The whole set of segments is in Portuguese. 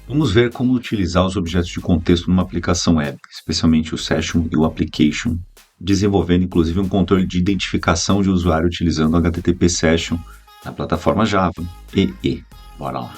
Vamos ver como utilizar os objetos de contexto numa aplicação web, especialmente o Session e o Application, desenvolvendo inclusive um controle de identificação de usuário utilizando o HTTP Session na plataforma Java EE. Bora lá!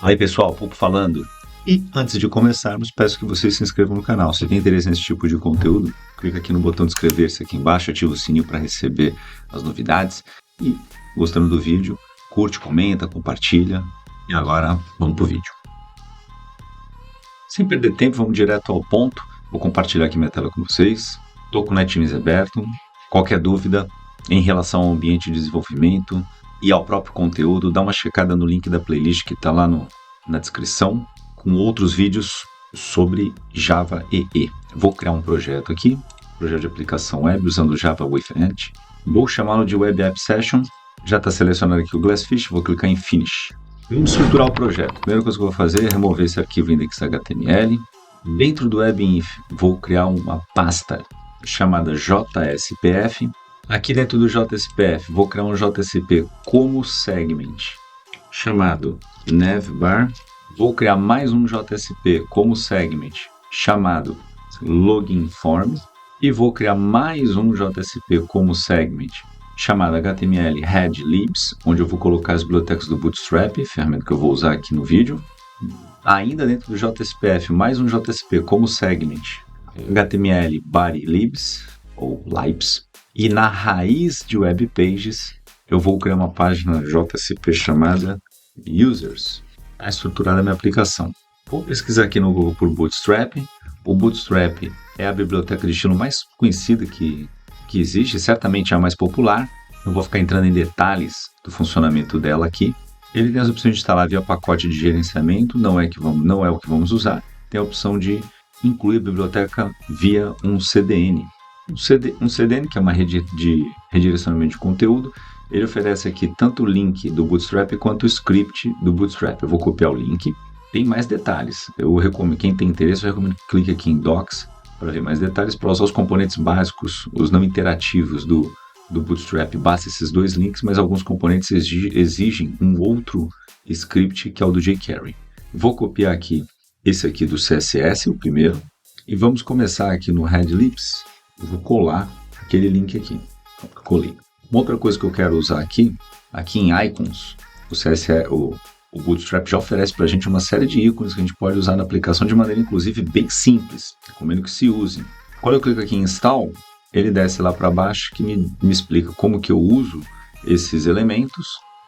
Aí pessoal, pouco falando. E antes de começarmos, peço que vocês se inscrevam no canal. Se tem interesse nesse tipo de conteúdo, clica aqui no botão de inscrever-se aqui embaixo, ativa o sininho para receber as novidades. E, gostando do vídeo, curte, comenta, compartilha. E agora, vamos pro vídeo. Sem perder tempo, vamos direto ao ponto. Vou compartilhar aqui minha tela com vocês. Estou com o NetBeans aberto. Qualquer dúvida em relação ao ambiente de desenvolvimento e ao próprio conteúdo, dá uma checada no link da playlist que está lá na descrição, com outros vídeos sobre Java EE. Vou criar um projeto aqui, projeto de aplicação web usando Java with Edge. Vou chamá-lo de Web App Session. Já está selecionado aqui o Glassfish, vou clicar em Finish. Vamos estruturar o projeto. A primeira coisa que eu vou fazer é remover esse arquivo index.html. Dentro do WebInf, vou criar uma pasta chamada JSPF. Aqui dentro do JSPF, vou criar um JSP como segment chamado navbar. Vou criar mais um JSP como segment chamado login form e vou criar mais um JSP como segment chamado HTML head libs, onde eu vou colocar as bibliotecas do Bootstrap, ferramenta que eu vou usar aqui no vídeo. Ainda dentro do JSPF, mais um JSP como segment HTML body libs ou libs. E na raiz de web pages, eu vou criar uma página JSP chamada users. Está estruturada a minha aplicação. Vou pesquisar aqui no Google por Bootstrap. O Bootstrap é a biblioteca de estilo mais conhecida que existe, certamente é a mais popular. Eu vou ficar entrando em detalhes do funcionamento dela aqui. Ele tem as opções de instalar via pacote de gerenciamento, não é o que vamos usar. Tem a opção de incluir a biblioteca via um CDN. Um CDN, que é uma rede de redirecionamento de conteúdo, ele oferece aqui tanto o link do Bootstrap quanto o script do Bootstrap. Eu vou copiar o link. Tem mais detalhes. Eu recomendo, quem tem interesse, eu recomendo que clique aqui em Docs para ver mais detalhes. Para usar os componentes básicos, os não interativos do Bootstrap, basta esses dois links, mas alguns componentes exigem um outro script que é o do jQuery. Vou copiar aqui esse aqui do CSS, o primeiro, e vamos começar aqui no head libs. Eu vou colar aquele link aqui. Colei. Uma outra coisa que eu quero usar aqui em icons, o Bootstrap já oferece para a gente uma série de ícones que a gente pode usar na aplicação de maneira, inclusive, bem simples. Recomendo que se use. Quando eu clico aqui em Install, ele desce lá para baixo que me explica como que eu uso esses elementos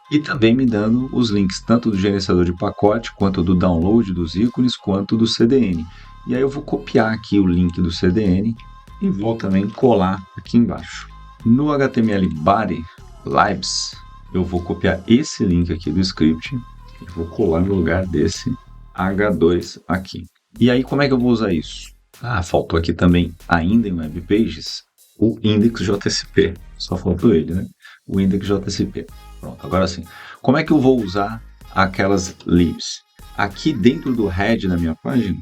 e também me dando os links tanto do gerenciador de pacote, quanto do download dos ícones, quanto do CDN. E aí eu vou copiar aqui o link do CDN e vou também colar aqui embaixo. No HTML body libs, eu vou copiar esse link aqui do script e vou colar no lugar desse H2 aqui. E aí como é que eu vou usar isso? Faltou aqui também, ainda em web pages, o index.jsp. Só faltou ele, né? O index.jsp. Pronto, agora sim. Como é que eu vou usar aquelas libs? Aqui dentro do head da minha página,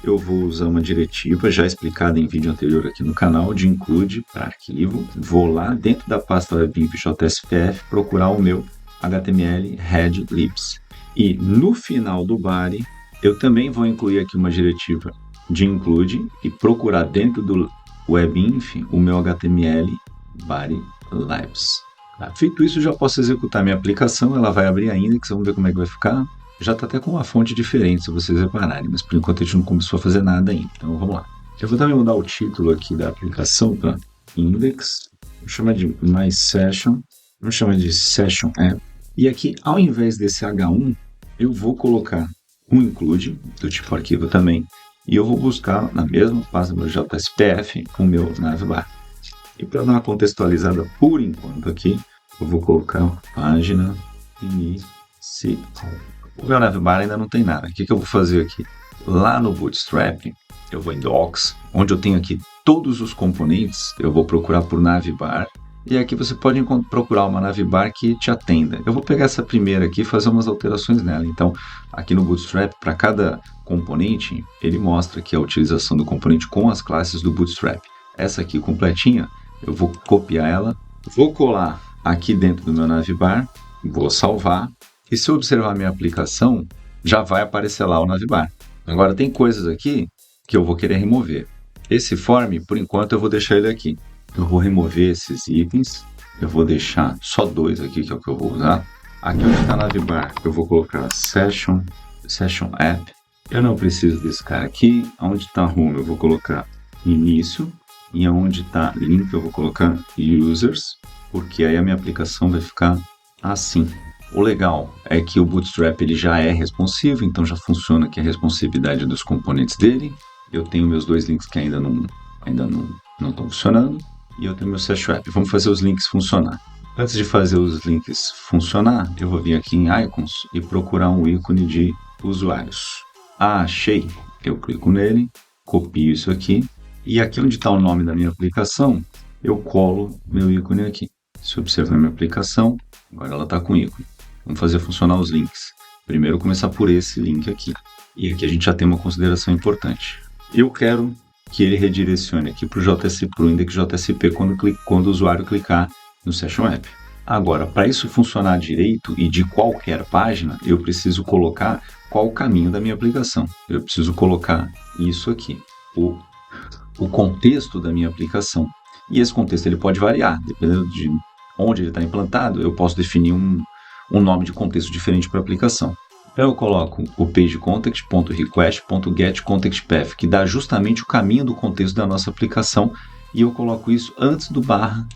eu vou usar uma diretiva já explicada em vídeo anterior aqui no canal de include para arquivo. Vou lá dentro da pasta webinf.jspf procurar o meu HTML head libs. E no final do body, eu também vou incluir aqui uma diretiva de include e procurar dentro do webinf o meu HTML body libs. Feito isso, já posso executar minha aplicação. Ela vai abrir a index, vamos ver como é que vai ficar. Já está até com uma fonte diferente, se vocês repararem, mas por enquanto a gente não começou a fazer nada ainda. Então vamos lá. Eu vou também mudar o título aqui da aplicação para index. Vou chamar de My Session. Vamos chamar de Session App. E aqui, ao invés desse H1, eu vou colocar um include, do tipo arquivo também. E eu vou buscar na mesma pasta do JSPF o meu navbar. E para dar uma contextualizada por enquanto aqui, eu vou colocar página inicial. O meu navbar ainda não tem nada. O que eu vou fazer aqui? Lá no Bootstrap, eu vou em Docs, onde eu tenho aqui todos os componentes. Eu vou procurar por navbar. E aqui você pode procurar uma navbar que te atenda. Eu vou pegar essa primeira aqui e fazer umas alterações nela. Então, aqui no Bootstrap, para cada componente, ele mostra aqui a utilização do componente com as classes do Bootstrap. Essa aqui completinha, eu vou copiar ela, vou colar aqui dentro do meu Navbar, vou salvar, e se eu observar a minha aplicação, já vai aparecer lá o Navbar. Agora, tem coisas aqui que eu vou querer remover. Esse form, por enquanto, eu vou deixar ele aqui. Eu vou remover esses itens, eu vou deixar só 2 aqui, que é o que eu vou usar. Aqui onde está Navbar, eu vou colocar Session App. Eu não preciso desse cara aqui. Onde está Home, eu vou colocar Início. E onde está Link, eu vou colocar Users, porque aí a minha aplicação vai ficar assim. O legal é que o Bootstrap ele já é responsivo, então já funciona aqui a responsividade dos componentes dele. Eu tenho meus 2 links que ainda não estão funcionando. E eu tenho meu Session App. Vamos fazer os links funcionar. Antes de fazer os links funcionar, eu vou vir aqui em Icons e procurar um ícone de usuários. Achei. Eu clico nele, copio isso aqui. E aqui onde está o nome da minha aplicação, eu colo meu ícone aqui. Se observar minha aplicação, agora ela está com ícone. Vamos fazer funcionar os links. Primeiro começar por esse link aqui. E aqui a gente já tem uma consideração importante. Eu quero que ele redirecione aqui para o index JSP quando o usuário clicar no Session App. Agora, para isso funcionar direito e de qualquer página, eu preciso colocar qual o caminho da minha aplicação. Eu preciso colocar isso aqui, o contexto da minha aplicação. E esse contexto ele pode variar, dependendo de onde ele está implantado, eu posso definir um nome de contexto diferente para a aplicação. Então eu coloco o pageContext.request.getContextPath, que dá justamente o caminho do contexto da nossa aplicação, e eu coloco isso antes do barra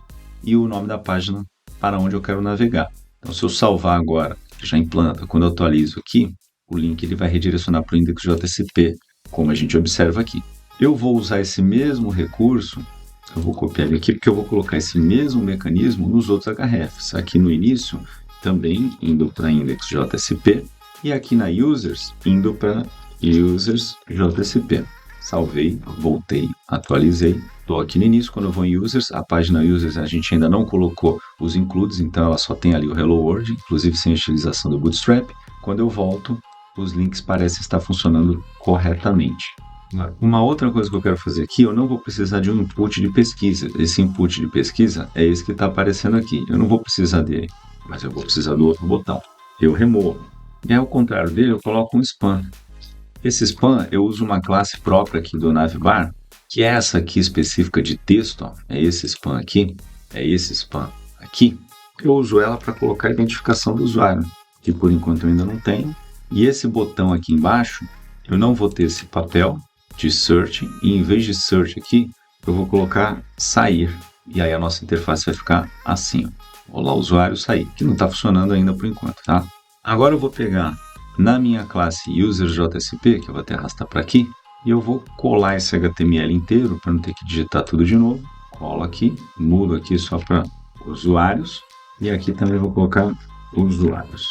e o nome da página para onde eu quero navegar. Então se eu salvar agora, já implanta, quando eu atualizo aqui, o link ele vai redirecionar para o index JSP, como a gente observa aqui. Eu vou usar esse mesmo recurso, eu vou copiar ele aqui, porque eu vou colocar esse mesmo mecanismo nos outros hrefs. Aqui no início, também indo para index JSP, e aqui na users, indo para users JSP. Salvei, voltei, atualizei. Estou aqui no início, quando eu vou em users, a página users a gente ainda não colocou os includes, então ela só tem ali o Hello World, inclusive sem a utilização do Bootstrap. Quando eu volto, os links parecem estar funcionando corretamente. Uma outra coisa que eu quero fazer aqui, eu não vou precisar de um input de pesquisa. Esse input de pesquisa é esse que está aparecendo aqui. Eu não vou precisar dele, mas eu vou precisar do outro botão. Eu removo. E ao contrário dele, eu coloco um span. Esse span, eu uso uma classe própria aqui do Navbar, que é essa aqui específica de texto, ó. É esse span aqui, é esse span aqui. Eu uso ela para colocar a identificação do usuário, que por enquanto eu ainda não tenho. E esse botão aqui embaixo, eu não vou ter esse papel de search, e em vez de search aqui, eu vou colocar sair. E aí a nossa interface vai ficar assim, ó. Olá, usuário, sair, que não está funcionando ainda por enquanto, tá? Agora eu vou pegar na minha classe UserJSP, que eu vou até arrastar para aqui, e eu vou colar esse HTML inteiro para não ter que digitar tudo de novo. Colo aqui, mudo aqui só para usuários, e aqui também vou colocar usuários.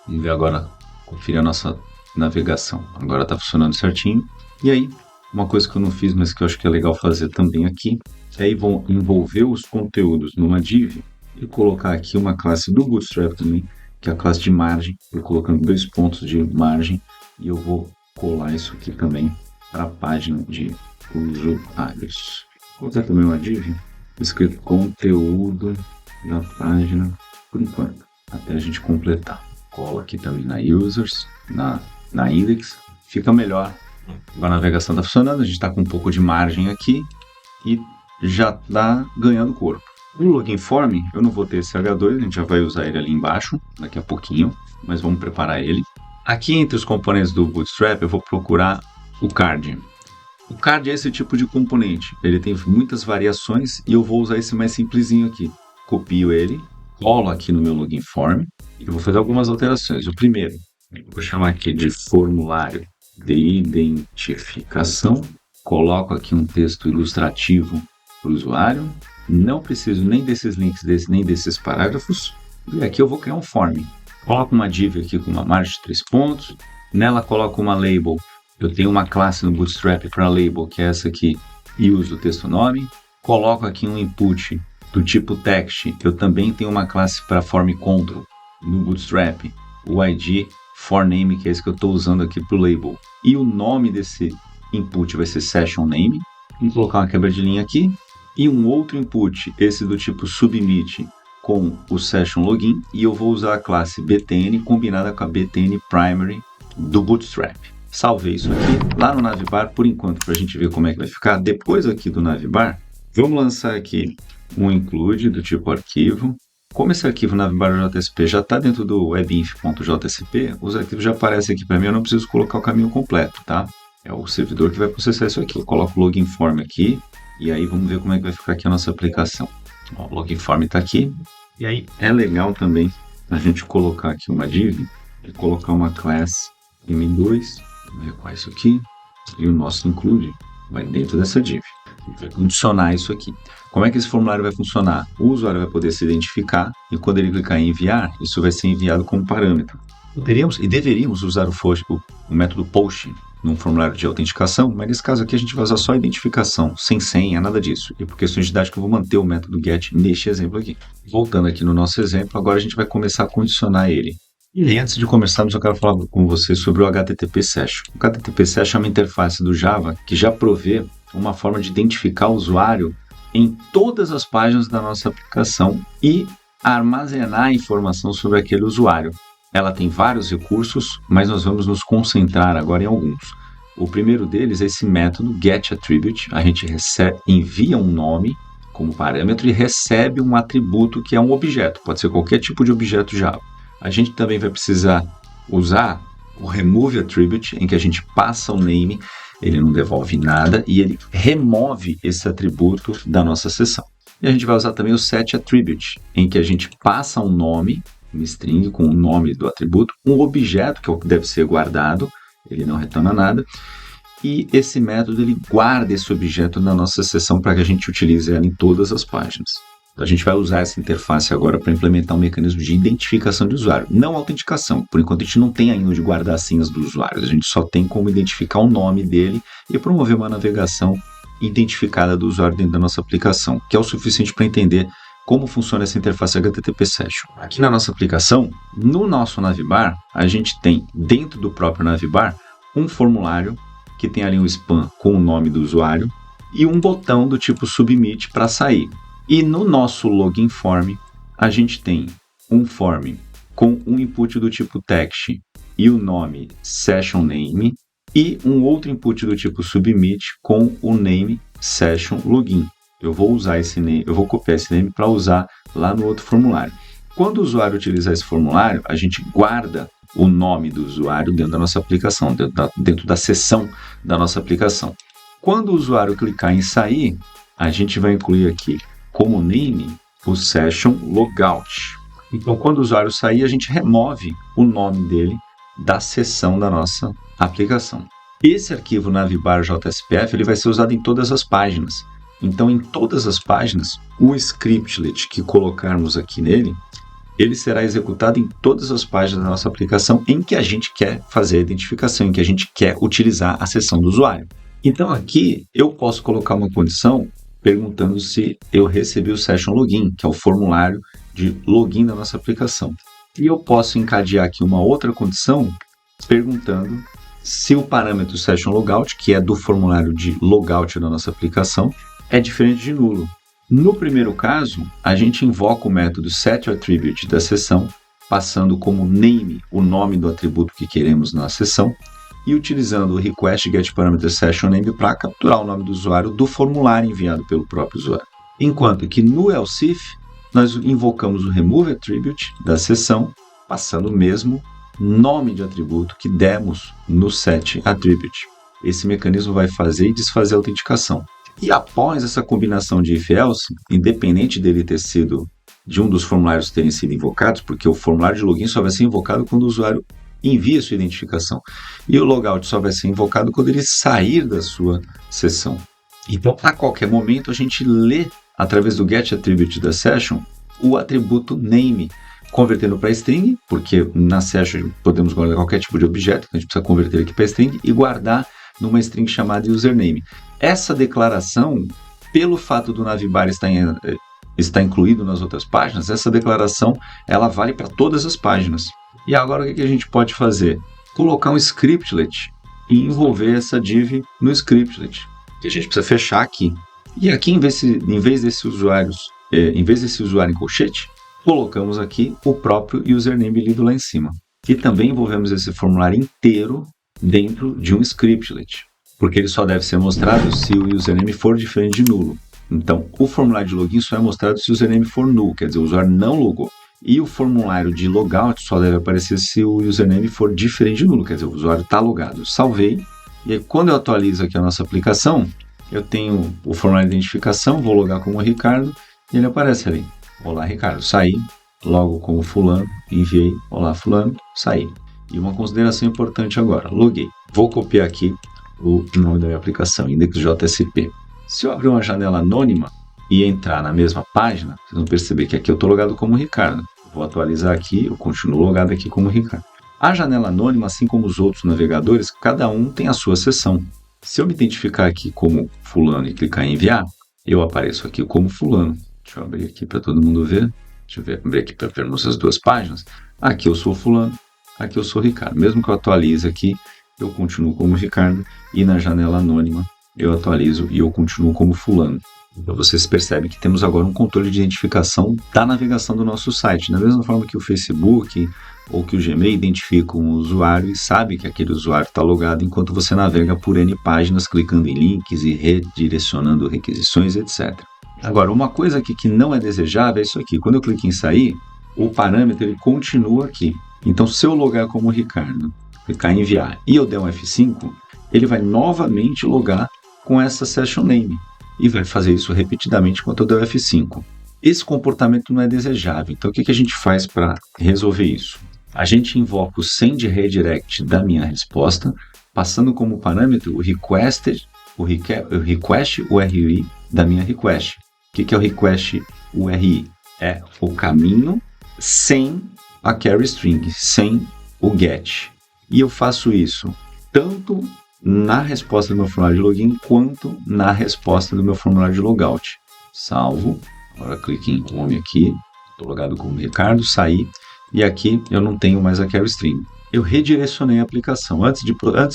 Vamos ver agora, conferir a nossa navegação. Agora está funcionando certinho. E aí, uma coisa que eu não fiz, mas que eu acho que é legal fazer também aqui, é aí vou envolver os conteúdos numa div e colocar aqui uma classe do Bootstrap também, que é a classe de margem. Eu colocando 2 pontos de margem e eu vou colar isso aqui também para a página de usuários. Vou colocar também uma div escrito conteúdo da página por enquanto, até a gente completar. Cola aqui também na users, na index, fica melhor. A navegação está funcionando, a gente está com um pouco de margem aqui e já está ganhando corpo. O login form, eu não vou ter esse H2, a gente já vai usar ele ali embaixo, daqui a pouquinho, mas vamos preparar ele. Aqui entre os componentes do Bootstrap, eu vou procurar o card. O card é esse tipo de componente, ele tem muitas variações e eu vou usar esse mais simplesinho aqui. Copio ele, colo aqui no meu login form e eu vou fazer algumas alterações. O primeiro, eu vou chamar aqui de formulário de identificação, coloco aqui um texto ilustrativo para o usuário. Não preciso nem desses links, nem desses parágrafos. E aqui eu vou criar um form. Coloco uma div aqui com uma margem de 3 pontos. Nela coloco uma label. Eu tenho uma classe no Bootstrap para label, que é essa aqui, e uso o texto nome. Coloco aqui um input do tipo text. Eu também tenho uma classe para form control no Bootstrap. O ID forName, que é esse que eu estou usando aqui para o label. E o nome desse input vai ser session name. Vou colocar uma quebra de linha aqui. E um outro input, esse do tipo submit, com o Session Login e eu vou usar a classe btn combinada com a btn primary do Bootstrap. Salvei isso aqui lá no Navbar por enquanto para a gente ver como é que vai ficar. Depois aqui do Navbar, vamos lançar aqui um include do tipo arquivo. Como esse arquivo navbar.jsp já está dentro do webinf.jsp, os arquivos já aparecem aqui para mim, eu não preciso colocar o caminho completo, tá? É o servidor que vai processar isso aqui. Eu coloco o login form aqui e aí vamos ver como é que vai ficar aqui a nossa aplicação. Ó, o login form está aqui. E aí é legal também a gente colocar aqui uma div e colocar uma class m2. Vamos ver qual é isso aqui. E o nosso include vai dentro dessa div. Vai condicionar isso aqui. Como é que esse formulário vai funcionar? O usuário vai poder se identificar e quando ele clicar em enviar, isso vai ser enviado como parâmetro. Poderíamos e deveríamos usar o método post num formulário de autenticação, mas nesse caso aqui a gente vai usar só identificação, sem senha, nada disso. E por questões de didática eu vou manter o método get neste exemplo aqui. Voltando aqui no nosso exemplo, agora a gente vai começar a condicionar ele. E aí, antes de começarmos, eu quero falar com vocês sobre o HTTP Session. O HTTP Session é uma interface do Java que já provê uma forma de identificar o usuário em todas as páginas da nossa aplicação e armazenar informação sobre aquele usuário. Ela tem vários recursos, mas nós vamos nos concentrar agora em alguns. O primeiro deles é esse método getAttribute. A gente envia um nome como parâmetro e recebe um atributo que é um objeto, pode ser qualquer tipo de objeto Java. A gente também vai precisar usar o removeAttribute, em que a gente passa o name, ele não devolve nada e ele remove esse atributo da nossa sessão. E a gente vai usar também o setAttribute, em que a gente passa um nome, um string com o nome do atributo, um objeto que é o que deve ser guardado, ele não retorna nada, e esse método ele guarda esse objeto na nossa sessão para que a gente utilize ela em todas as páginas. Então, a gente vai usar essa interface agora para implementar um mecanismo de identificação de usuário, não autenticação. Por enquanto a gente não tem ainda onde guardar as senhas dos usuários, a gente só tem como identificar o nome dele e promover uma navegação identificada do usuário dentro da nossa aplicação, que é o suficiente para entender como funciona essa interface HTTP Session. Aqui na nossa aplicação, no nosso Navbar, a gente tem dentro do próprio Navbar um formulário que tem ali um spam com o nome do usuário e um botão do tipo submit para sair. E no nosso login form, a gente tem um form com um input do tipo text e o nome session name e um outro input do tipo submit com o name session login. Eu vou usar esse name, eu vou copiar esse name para usar lá no outro formulário. Quando o usuário utilizar esse formulário, a gente guarda o nome do usuário dentro da nossa aplicação, dentro da seção da nossa aplicação. Quando o usuário clicar em sair, a gente vai incluir aqui como name o session logout. Então, quando o usuário sair, a gente remove o nome dele da seção da nossa aplicação. Esse arquivo navbar.jspf ele vai ser usado em todas as páginas. Então, em todas as páginas, o scriptlet que colocarmos aqui nele, ele será executado em todas as páginas da nossa aplicação em que a gente quer fazer a identificação, em que a gente quer utilizar a seção do usuário. Então, aqui eu posso colocar uma condição perguntando se eu recebi o Session Login, que é o formulário de login da nossa aplicação. E eu posso encadear aqui uma outra condição perguntando se o parâmetro Session Logout, que é do formulário de logout da nossa aplicação, é diferente de nulo. No primeiro caso, a gente invoca o método setAttribute da sessão, passando como name o nome do atributo que queremos na sessão, e utilizando o request getParameterSessionName para capturar o nome do usuário do formulário enviado pelo próprio usuário. Enquanto que no else if, nós invocamos o removeAttribute da sessão, passando o mesmo nome de atributo que demos no setAttribute. Esse mecanismo vai fazer e desfazer a autenticação. E após essa combinação de if-else, independente dele ter sido de um dos formulários terem sido invocados, porque o formulário de login só vai ser invocado quando o usuário envia sua identificação. E o logout só vai ser invocado quando ele sair da sua sessão. Então, a qualquer momento, a gente lê, através do getAttribute da session, o atributo name, convertendo para string, porque na session podemos guardar qualquer tipo de objeto, então a gente precisa converter aqui para string e guardar numa string chamada username. Essa declaração, pelo fato do Navbar estar incluído nas outras páginas, essa declaração ela vale para todas as páginas. E agora o que a gente pode fazer? Colocar um scriptlet e envolver essa div no scriptlet. Que a gente precisa fechar aqui. E aqui, em vez desse usuário em colchete, colocamos aqui o próprio username lido lá em cima. E também envolvemos esse formulário inteiro dentro de um scriptlet, porque ele só deve ser mostrado se o username for diferente de nulo. Então, o formulário de login só é mostrado se o username for null, quer dizer, o usuário não logou. E o formulário de logout só deve aparecer se o username for diferente de nulo, quer dizer, o usuário está logado. Salvei, e aí quando eu atualizo aqui a nossa aplicação, eu tenho o formulário de identificação, vou logar como Ricardo, e ele aparece ali. Olá, Ricardo, saí, logo como fulano, enviei, olá, fulano, saí. E uma consideração importante agora, loguei. Vou copiar aqui o nome da minha aplicação, index.jsp. Se eu abrir uma janela anônima e entrar na mesma página, vocês vão perceber que aqui eu estou logado como Ricardo. Vou atualizar aqui, eu continuo logado aqui como Ricardo. A janela anônima, assim como os outros navegadores, cada um tem a sua seção. Se eu me identificar aqui como fulano e clicar em enviar, eu apareço aqui como fulano. Deixa eu abrir aqui para todo mundo ver. Deixa eu abrir aqui para vermos as duas páginas. Aqui eu sou fulano, aqui eu sou Ricardo. Mesmo que eu atualize aqui, eu continuo como Ricardo e na janela anônima eu atualizo e eu continuo como fulano. Então vocês percebem que temos agora um controle de identificação da navegação do nosso site. Da mesma forma que o Facebook ou que o Gmail identificam o usuário e sabe que aquele usuário está logado enquanto você navega por N páginas, clicando em links e redirecionando requisições, etc. Agora, uma coisa aqui que não é desejável é isso aqui. Quando eu clico em sair, o parâmetro ele continua aqui. Então, se eu logar como Ricardo, clicar em enviar e eu der um F5, ele vai novamente logar com essa session name e vai fazer isso repetidamente enquanto eu der o F5. Esse comportamento não é desejável, então o que a gente faz para resolver isso? A gente invoca o send redirect da minha resposta, passando como parâmetro o request URI da minha request. O que é o request URI? É o caminho sem a carry string, sem o get. E eu faço isso tanto na resposta do meu formulário de login, quanto na resposta do meu formulário de logout. Salvo, agora clique em home aqui, estou logado como Ricardo, saí, e aqui eu não tenho mais a carry string. Eu redirecionei a aplicação. Antes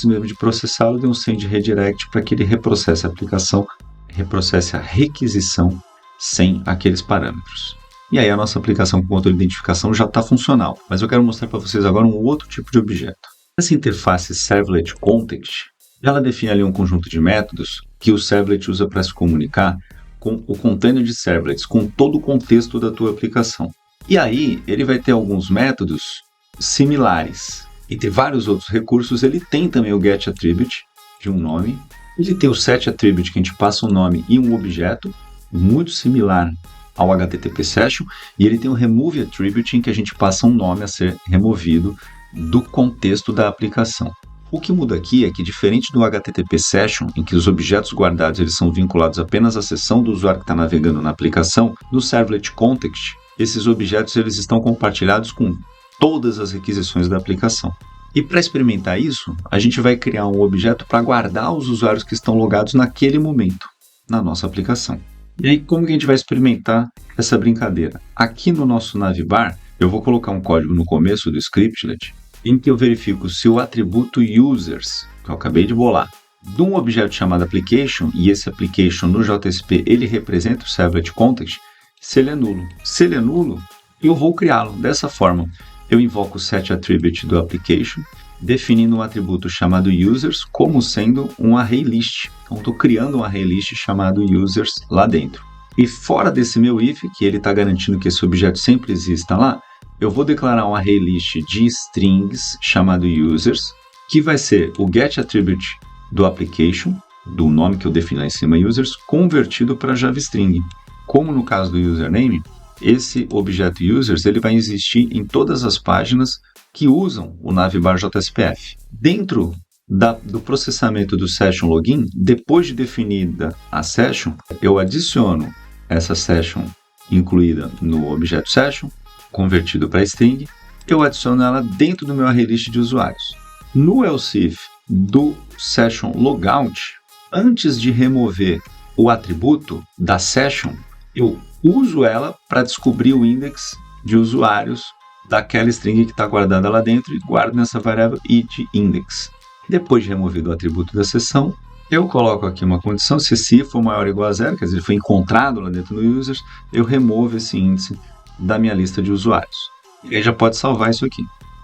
mesmo de processá-lo, eu dei um send redirect para que ele reprocesse a aplicação, reprocesse a requisição sem aqueles parâmetros. E aí a nossa aplicação com controle de identificação já está funcional. Mas eu quero mostrar para vocês agora um outro tipo de objeto. Essa interface Servlet Context, ela define ali um conjunto de métodos que o Servlet usa para se comunicar com o container de servlets, com todo o contexto da tua aplicação. E aí, ele vai ter alguns métodos similares. E tem vários outros recursos. Ele tem também o getAttribute de um nome. Ele tem o setAttribute, que a gente passa um nome e um objeto, muito similar ao HTTP Session. E ele tem o removeAttribute, em que a gente passa um nome a ser removido do contexto da aplicação. O que muda aqui é que, diferente do HTTP Session, em que os objetos guardados eles são vinculados apenas à seção do usuário que está navegando na aplicação, no Servlet Context, esses objetos eles estão compartilhados com todas as requisições da aplicação. E para experimentar isso, a gente vai criar um objeto para guardar os usuários que estão logados naquele momento na nossa aplicação. E aí, como que a gente vai experimentar essa brincadeira? Aqui no nosso navbar, eu vou colocar um código no começo do scriptlet, em que eu verifico se o atributo users, que eu acabei de bolar, de um objeto chamado application, e esse application no JSP ele representa o servlet context, se ele é nulo. Se ele é nulo, eu vou criá-lo dessa forma. Eu invoco o setAttribute do application, definindo um atributo chamado users como sendo um ArrayList. Então, estou criando um ArrayList chamado users lá dentro. E fora desse meu if, que ele está garantindo que esse objeto sempre exista lá, eu vou declarar um ArrayList de strings chamado users, que vai ser o getAttribute do application, do nome que eu defini lá em cima, users, convertido para JavaString. Como no caso do username, esse objeto users ele vai existir em todas as páginas que usam o navbar JSPF. Dentro do processamento do session login, depois de definida a session, eu adiciono essa session incluída no objeto session, convertido para string, eu adiciono ela dentro do meu ArrayList de usuários. No else if do session logout, antes de remover o atributo da session, eu uso ela para descobrir o index de usuários daquela string que está guardada lá dentro e guardo nessa variável itIndex. Depois de removido o atributo da sessão, eu coloco aqui uma condição, se for maior ou igual a zero, quer dizer, foi encontrado lá dentro do users, eu removo esse índice da minha lista de usuários. E aí já pode salvar isso aqui.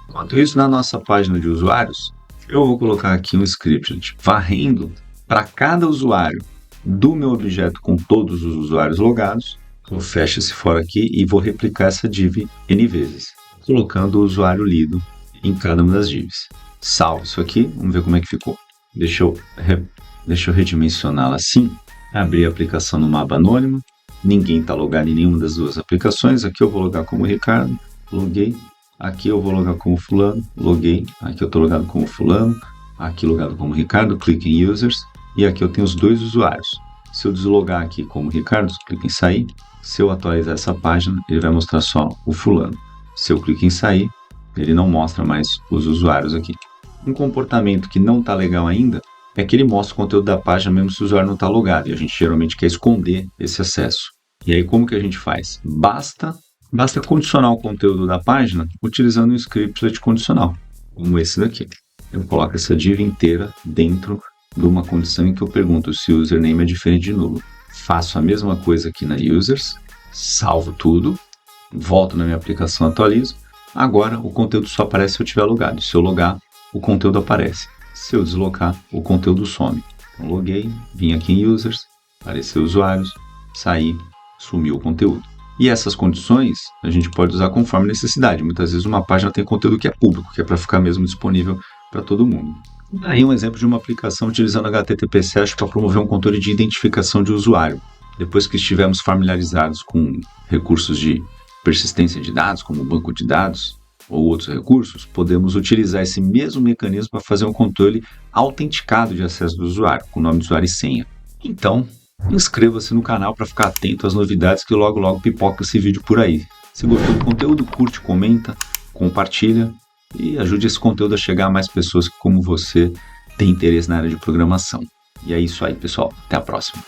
Enquanto isso, na nossa página de usuários, eu vou colocar aqui um script varrendo para cada usuário do meu objeto com todos os usuários logados. Eu fecho esse for aqui e vou replicar essa div n vezes, colocando o usuário lido em cada uma das divs. Salvo isso aqui, vamos ver como é que ficou. Deixa eu redimensioná-la assim, abrir a aplicação numa aba anônima, ninguém está logado em nenhuma das duas aplicações. Aqui eu vou logar como Ricardo, loguei. Aqui eu vou logar como fulano, loguei. Aqui eu estou logado como fulano, aqui logado como Ricardo, clique em Users. E aqui eu tenho os dois usuários. Se eu deslogar aqui como Ricardo, clique em sair. Se eu atualizar essa página, ele vai mostrar só o fulano. Se eu clique em sair, ele não mostra mais os usuários aqui. Um comportamento que não está legal ainda é que ele mostra o conteúdo da página mesmo se o usuário não está logado. E a gente geralmente quer esconder esse acesso. E aí como que a gente faz? Basta condicionar o conteúdo da página utilizando um scriptlet condicional, como esse daqui. Eu coloco essa div inteira dentro de uma condição em que eu pergunto se o username é diferente de nulo. Faço a mesma coisa aqui na users, salvo tudo, volto na minha aplicação, atualizo. Agora o conteúdo só aparece se eu estiver logado. Se eu logar, o conteúdo aparece. Se eu deslocar, o conteúdo some. Então loguei, vim aqui em users, apareceu usuários, saí, sumiu o conteúdo. E essas condições a gente pode usar conforme necessidade. Muitas vezes uma página tem conteúdo que é público, que é para ficar mesmo disponível para todo mundo. Aí um exemplo de uma aplicação utilizando HTTP SESH para promover um controle de identificação de usuário. Depois que estivermos familiarizados com recursos de persistência de dados, como banco de dados ou outros recursos, podemos utilizar esse mesmo mecanismo para fazer um controle autenticado de acesso do usuário, com nome de usuário e senha. Então, inscreva-se no canal para ficar atento às novidades que logo pipoca esse vídeo por aí. Se gostou do conteúdo, curte, comenta, compartilha e ajude esse conteúdo a chegar a mais pessoas que, como você, têm interesse na área de programação. E é isso aí, pessoal. Até a próxima.